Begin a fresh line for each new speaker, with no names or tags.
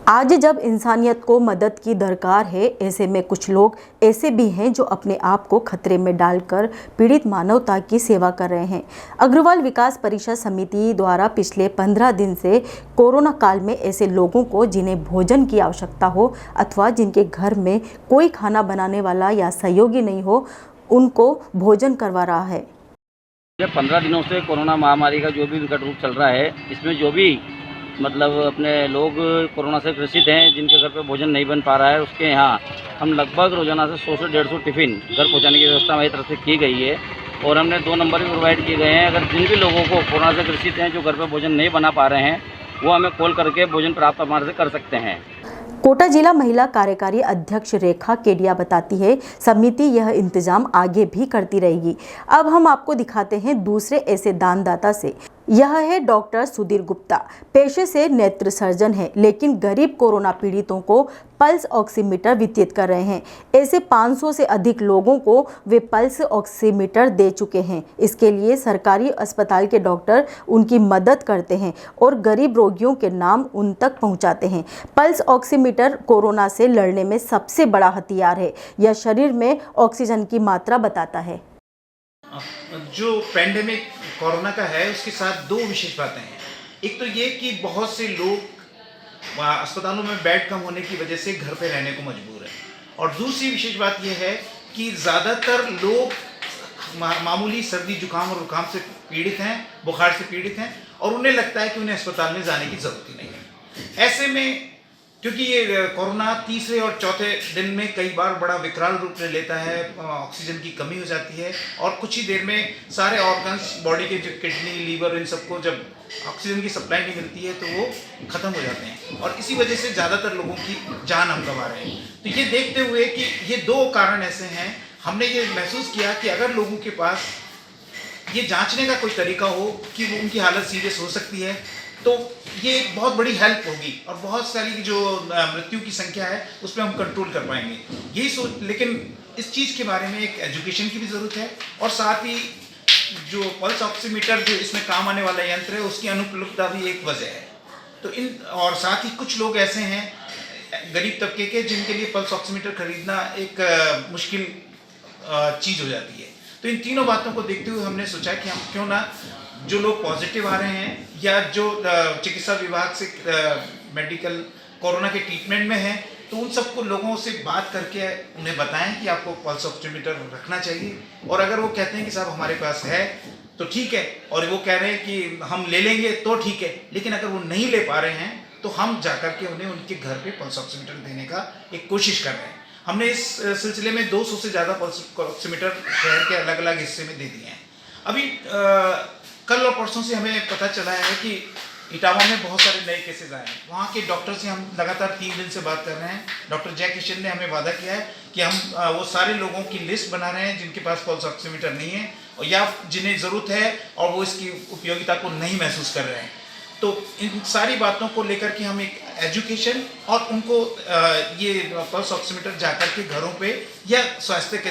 आज जब इंसानियत को मदद की दरकार है, ऐसे में कुछ लोग ऐसे भी हैं जो अपने आप को खतरे में डालकर पीड़ित मानवता की सेवा कर रहे हैं। अग्रवाल विकास परिषद समिति द्वारा पिछले 15 दिन से कोरोना काल में ऐसे लोगों को जिन्हें भोजन की आवश्यकता हो अथवा जिनके घर में कोई खाना बनाने वाला या सहयोगी नहीं हो, उनको भोजन करवा रहा है।
15 दिनों से कोरोना महामारी का जो भी विकट रूप चल रहा है, इसमें जो भी अपने लोग कोरोना से ग्रसित हैं, जिनके घर पे भोजन नहीं बन पा रहा है, उसके यहाँ हम लगभग रोजाना से 100 से 150 टिफ़िन घर पहुँचाने की व्यवस्था हमारी तरफ से की गई है। और हमने 2 नंबर भी प्रोवाइड किए गए हैं। अगर जिन भी लोगों को कोरोना से ग्रसित हैं, जो घर पे भोजन नहीं बना पा रहे हैं, वो हमें कॉल करके भोजन प्राप्त हमारे से कर सकते हैं।
कोटा जिला महिला कार्यकारी अध्यक्ष रेखा केडिया बताती है, समिति यह इंतजाम आगे भी करती रहेगी। अब हम आपको दिखाते हैं दूसरे ऐसे दानदाता से। यह है डॉक्टर सुधीर गुप्ता। पेशे से नेत्र सर्जन है, लेकिन गरीब कोरोना पीड़ितों को पल्स ऑक्सीमीटर वितरित कर रहे हैं। ऐसे 500 से अधिक लोगों को वे पल्स ऑक्सीमीटर दे चुके हैं। इसके लिए सरकारी अस्पताल के डॉक्टर उनकी मदद करते हैं और गरीब रोगियों के नाम उन तक पहुंचाते हैं। पल्स ऑक्सीमीटर कोरोना से लड़ने में सबसे बड़ा हथियार है। यह शरीर में ऑक्सीजन की मात्रा बताता है।
जो पैंडेमिक कोरोना का है, उसके साथ 2 विशेष बातें हैं। एक तो ये कि बहुत से लोग अस्पतालों में बेड कम होने की वजह से घर पे रहने को मजबूर हैं, और दूसरी विशेष बात ये है कि ज़्यादातर लोग मामूली सर्दी जुकाम और जुकाम से पीड़ित हैं, बुखार से पीड़ित हैं, और उन्हें लगता है कि उन्हें अस्पताल में जाने की ज़रूरत ही नहीं है। ऐसे में क्योंकि ये कोरोना तीसरे और चौथे दिन में कई बार बड़ा विकराल रूप ले लेता है, ऑक्सीजन की कमी हो जाती है, और कुछ ही देर में सारे ऑर्गन्स बॉडी के, जो किडनी, लीवर, इन सबको जब ऑक्सीजन की सप्लाई नहीं मिलती है तो वो ख़त्म हो जाते हैं, और इसी वजह से ज़्यादातर लोगों की जान हम गंवा रहे हैं। तो ये देखते हुए कि ये 2 कारण ऐसे हैं, हमने ये महसूस किया कि अगर लोगों के पास ये जांचने का कोई तरीका हो कि वो उनकी हालत सीरियस हो सकती है, तो ये एक बहुत बड़ी हेल्प होगी, और बहुत सारी जो मृत्यु की संख्या है उस पर हम कंट्रोल कर पाएंगे, यही सोच। लेकिन इस चीज़ के बारे में एक एजुकेशन की भी ज़रूरत है, और साथ ही जो पल्स ऑक्सीमीटर जो इसमें काम आने वाला यंत्र है, उसकी अनुपलब्धता भी एक वजह है। तो और साथ ही कुछ लोग ऐसे हैं गरीब तबके के, जिनके लिए पल्स ऑक्सीमीटर खरीदना एक मुश्किल चीज़ हो जाती है। तो इन तीनों बातों को देखते हुए हमने सोचा कि हम क्यों ना जो लोग पॉजिटिव आ रहे हैं, या जो चिकित्सा विभाग से मेडिकल कोरोना के ट्रीटमेंट में हैं, तो उन सबको लोगों से बात करके उन्हें बताएं कि आपको पल्स ऑक्सीमीटर रखना चाहिए। और अगर वो कहते हैं कि साहब हमारे पास है तो ठीक है, और वो कह रहे हैं कि हम ले लेंगे तो ठीक है, लेकिन अगर वो नहीं ले पा रहे हैं तो हम जाकर के उन्हें उनके घर पे पल्स ऑक्सीमीटर देने का एक कोशिश कर रहे हैं। हमने इस सिलसिले में 200 से ज़्यादा पल्स ऑक्सीमीटर शहर के अलग अलग हिस्से में दे दिए हैं। अभी कल और परसों से हमें पता चला है कि इटावा में बहुत सारे नए केसेस आए हैं। वहाँ के डॉक्टर से हम लगातार 3 दिन से बात कर रहे हैं। डॉक्टर जय किशन ने हमें वादा किया है कि हम वो सारे लोगों की लिस्ट बना रहे हैं जिनके पास पल्स ऑक्सीमीटर नहीं है, और या जिन्हें ज़रूरत है और वो इसकी उपयोगिता को नहीं महसूस कर रहे हैं। तो इन सारी बातों को लेकर के हम एक एजुकेशन और उनको ये पल्स ऑक्सीमीटर जाकर के घरों पे या स्वास्थ्य